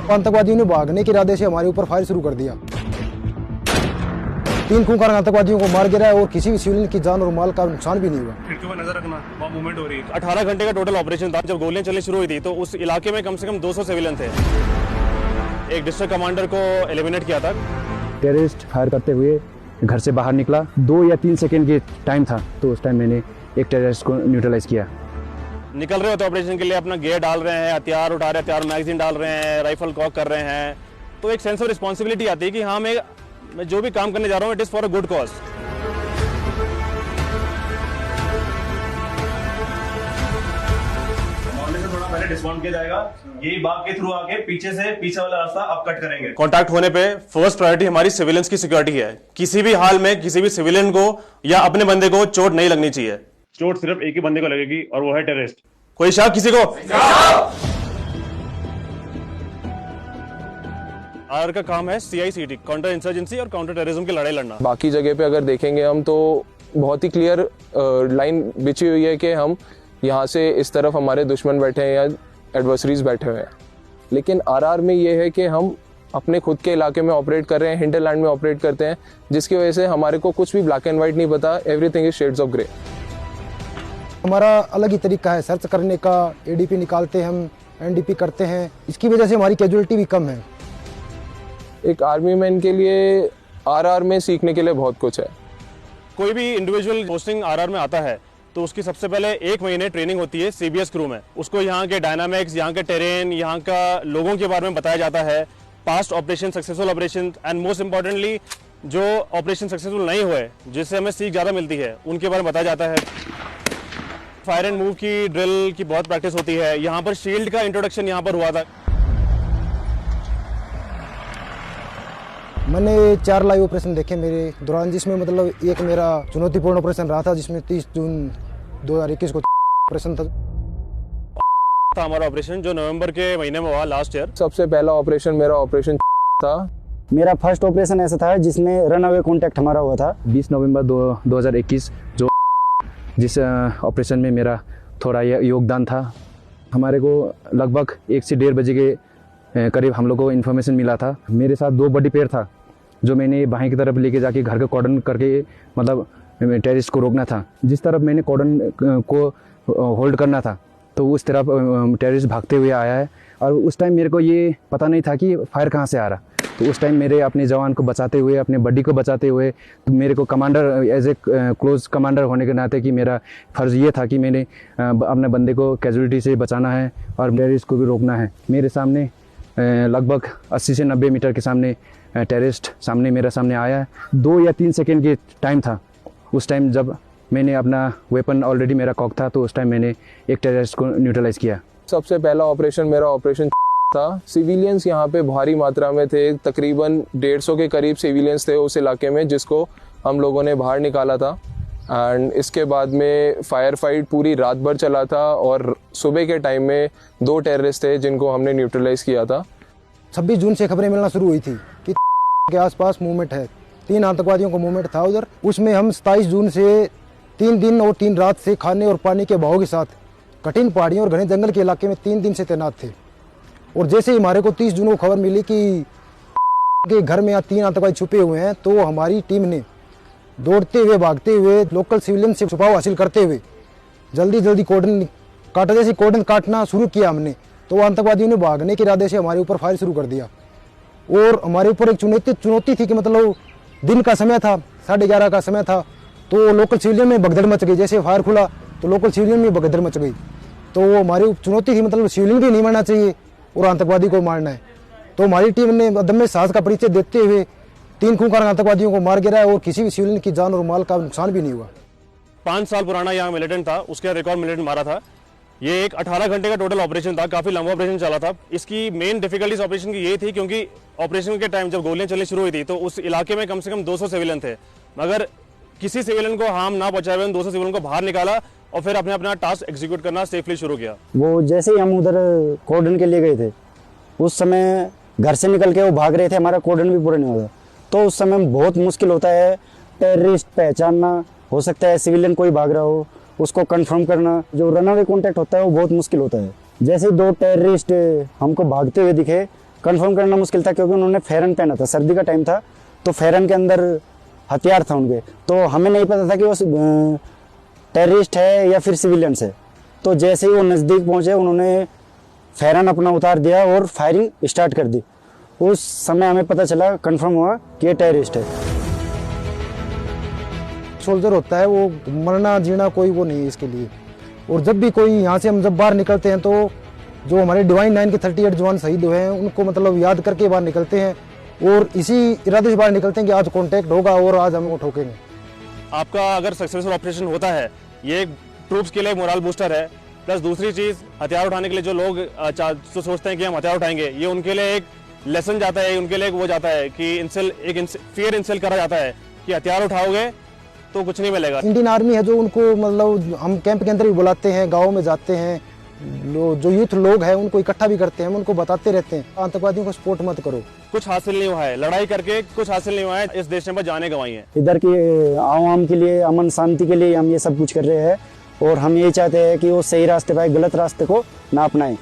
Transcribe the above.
आतंकवादियों ने भागने के इरादे से हमारे ऊपर फायर शुरू कर दिया। 3 खूंखार आतंकवादियों को मार गिरा और किसी भी सिविलियन की जान और माल का नुकसान भी नहीं हुआ। खिड़कियों पर नजर रखना, वहाँ मूवमेंट हो रही है। 18 घंटे का टोटल ऑपरेशन था। जब गोलियां चलनी शुरू हुई थी तो उस इलाके में कम से कम 200 सिविलियन थे। एक डिस्ट्रिक्ट कमांडर को एलिमिनेट किया था। टेररिस्ट फायर करते हुए घर से बाहर निकला। 2 या 3 सेकेंड के टाइम था, तो उस टाइम मैंने एक टेररिस्ट को न्यूट्रलाइज किया। निकल रहे होते ऑपरेशन के लिए, अपना गियर डाल रहे हैं, हथियार उठा रहे हैं, हथियार मैगजीन डाल रहे हैं, राइफल कॉक कर रहे हैं, तो एक सेंस ऑफ रिस्पॉन्सिबिलिटी आती है कि हाँ मैं जो भी काम करने जा रहा हूँ it is for a good cause. थोड़ा पहले डिस्काउंट किया जाएगा, यही बाग के थ्रू आके पीछे वाला रास्ता आप कट करेंगे। कांटेक्ट होने पे फर्स्ट प्रायोरिटी हमारी सिविलियंस की सिक्योरिटी है। किसी भी हाल में किसी भी सिविलियन को या अपने बंदे को चोट नहीं लगनी चाहिए। चोट सिर्फ एक ही बंदे को लगेगी और वो है टेररिस्ट। कोई शक किसी को? आर का काम है CICT, काउंटर इंसर्जेंसी और काउंटर टेररिज्म की लड़ाई लड़ना। बाकी जगह पे अगर देखेंगे हम तो बहुत ही क्लियर लाइन बिछी हुई है कि हम यहाँ से इस तरफ हमारे दुश्मन बैठे हैं या एडवर्सरीज बैठे हुए हैं। लेकिन RR में ये है कि हम अपने खुद के इलाके में ऑपरेट कर रहे हैं, हिंटरलैंड में ऑपरेट करते हैं, जिसकी वजह से हमारे को कुछ भी ब्लैक एंड व्हाइट नहीं पता। Everything is shades of grey. हमारा अलग ही तरीका है सर्च करने का। ADP निकालते हैं हम, NDP करते हैं। इसकी वजह से हमारी कैजुअलिटी भी कम है। एक आर्मी मैन के लिए RR में सीखने के लिए बहुत कुछ है। कोई भी इंडिविजुअल पोस्टिंग RR में आता है तो उसकी सबसे पहले 1 महीने ट्रेनिंग होती है CBS क्रू में। उसको यहाँ के डायनामिक्स, यहाँ के टेरेन, यहाँ का लोगों के बारे में बताया जाता है। Past operation, successful operation and most importantly जो ऑपरेशन सक्सेसफुल नहीं हुए, जिससे हमें सीख ज़्यादा मिलती है, उनके बारे में बताया जाता है। फायर एंड मूव की ड्रिल की बहुत प्रैक्टिस होती है। यहाँ पर शील्ड का इंट्रोडक्शन यहाँ पर हुआ था। मैंने 4 लाइव ऑपरेशन देखे मेरे दौरान, जिसमें मतलब एक मेरा चुनौतीपूर्ण ऑपरेशन रहा था, जिसमें 30 जून 2021 को ऑपरेशन था हमारा ऑपरेशन, जो नवंबर के महीने में हुआ लास्ट ईयर। सबसे पहला ऑपरेशन मेरा ऑपरेशन था। मेरा फर्स्ट ऑपरेशन ऐसा था जिसमें रन अवे कॉन्टैक्ट हमारा हुआ था 20 नवंबर 2021, जो जिस ऑपरेशन में मेरा थोड़ा योगदान था। हमारे को लगभग 1 से 1:30 बजे के करीब हम लोग को इन्फॉर्मेशन मिला था। मेरे साथ 2 बॉडी पेयर था जो मैंने बाहीं की तरफ लेके जाके घर का कॉर्डन करके मतलब टेररिस्ट को रोकना था। जिस तरफ मैंने कॉर्डन को होल्ड करना था तो उस तरफ टेररिस्ट भागते हुए आया है, और उस टाइम मेरे को ये पता नहीं था कि फायर कहाँ से आ रहा। तो उस टाइम मेरे अपने जवान को बचाते हुए, अपने बड्डी को बचाते हुए, तो मेरे को commander as a close commander होने के नाते कि मेरा फ़र्ज़ ये था कि मैंने अपने बंदे को कैजुअलिटी से बचाना है और टेररिस्ट को भी रोकना है। मेरे सामने लगभग 80 से 90 मीटर के सामने टेररिस्ट मेरे सामने आया है। 2 या 3 सेकेंड के टाइम था। उस टाइम जब मैंने अपना वेपन ऑलरेडी मेरा कॉक था, तो उस टाइम मैंने एक टेररिस्ट को न्यूट्रलाइज किया। सबसे पहला ऑपरेशन मेरा ऑपरेशन था। सिविलियंस यहाँ पे भारी मात्रा में थे, तकरीबन 150 के करीब सिविलियंस थे उस इलाके में, जिसको हम लोगों ने बाहर निकाला था। एंड इसके बाद में फायर फाइट पूरी रात भर चला था और सुबह के टाइम में 2 टेररिस्ट थे जिनको हमने न्यूट्रलाइज किया था। 26 जून से खबरें मिलना शुरू हुई थी कि के आसपास मूवमेंट है। 3 आतंकवादियों का मूवमेंट था उधर। उसमें हम 27 जून से 3 दिन और 3 रात से खाने और पानी के अभाव के साथ कठिन पहाड़ियों और घने जंगल के इलाके में 3 दिन से तैनात थे। और जैसे ही हमारे को 30 जून को खबर मिली कि के घर में यहाँ 3 आतंकवादी छुपे हुए हैं, तो हमारी टीम ने दौड़ते हुए, भागते हुए, लोकल सिविलियन से छुपाव हासिल करते हुए जल्दी कॉर्डन काटना शुरू किया हमने। तो आतंकवादियों ने भागने के इरादे से हमारे ऊपर फायर शुरू कर दिया। और हमारे ऊपर एक चुनौती थी कि मतलब दिन का समय था, 11:30 का समय था, तो लोकल सिविलियन में भगदड़ मच गई। जैसे फायर खुला तो लोकल सिविलियन में भगदड़ मच गई। तो वो हमारी चुनौती थी, मतलब सिविलियन भी नहीं मारना चाहिए और आतंकवादी को मारना है। तो हमारी टीम ने अदम्य साहस का परिचय देते हुए 3 खूंखार आतंकवादियों को मार गिराया और किसी भी सिविलियन की जान और माल का नुकसान भी नहीं हुआ। 5 साल पुराना यहाँ मिलिटेंट था, उसके रिकॉर्ड मिलिटेंट मारा था। ये एक 18 घंटे का टोटल ऑपरेशन था, काफी लंबा ऑपरेशन चला था। इसकी मेन डिफिकल्टीज ऑपरेशन की ये थी क्योंकि ऑपरेशन के टाइम जब गोलियां चलनी शुरू हुई थी तो उस इलाके में कम से कम 200 सिविलियन थे, मगर किसी सिविलियन को हार्म ना पहुंचाए हुए 200 सिविलियन को बाहर निकाला और फिर अपना टास्क एग्जीक्यूट करना सेफली शुरू किया। वो जैसे ही हम उधर कॉर्डन के लिए गए थे, उस समय घर से निकल के वो भाग रहे थे, हमारा कॉर्डन भी पूरा नहीं हुआ था। तो उस समय बहुत मुश्किल होता है टेररिस्ट पहचानना। हो सकता है सिविलियन कोई भाग रहा हो, उसको कंफर्म करना। जो रन अवे कॉन्टैक्ट होता है वो बहुत मुश्किल होता है। जैसे 2 टेररिस्ट हमको भागते हुए दिखे, कंफर्म करना मुश्किल था क्योंकि उन्होंने फेरन पहना था, सर्दी का टाइम था, तो फेरन के अंदर हथियार था उनके, तो हमें नहीं पता था कि वो टेररिस्ट है या फिर सिविलियंस है। तो जैसे ही वो नज़दीक पहुंचे उन्होंने फेरन अपना उतार दिया और फायरिंग स्टार्ट कर दी। उस समय हमें पता चला, कंफर्म हुआ कि ये टेररिस्ट है। सोल्जर होता है वो मरना जीना कोई वो नहीं है इसके लिए। और जब भी कोई यहाँ से हम जब बाहर निकलते हैं तो जो हमारे डिवाइन 9 के 38 जवान शहीद हुए हैं उनको मतलब याद करके बाहर निकलते हैं और इसी इरादे से बाहर निकलते हैं कि आज कांटेक्ट होगा और आज हम वो ठोकेंगे। आपका अगर सक्सेसफुल ऑपरेशन होता है ये ट्रूप्स के लिए मोरल बूस्टर है। प्लस दूसरी चीज़, हथियार उठाने के लिए जो लोग जो सोचते हैं कि हम हथियार उठाएंगे, ये उनके लिए एक लेसन जाता है, उनके लिए एक वो जाता है कि फियर इंसेल करा जाता है कि हथियार उठाओगे तो कुछ नहीं मिलेगा। इंडियन आर्मी है जो उनको मतलब हम कैंप के अंदर भी बुलाते हैं, गाँव में जाते हैं, जो यूथ लोग हैं उनको इकट्ठा भी करते हैं, हम उनको बताते रहते हैं आतंकवादियों को सपोर्ट मत करो। कुछ हासिल नहीं हुआ है, लड़ाई करके कुछ हासिल नहीं हुआ है, इस देश ने बस जाने गंवाई है। इधर की आवाम के लिए, अमन शांति के लिए हम ये सब कुछ कर रहे हैं और हम यही चाहते हैं कि वो सही रास्ते पाए, गलत रास्ते को ना अपनाएं।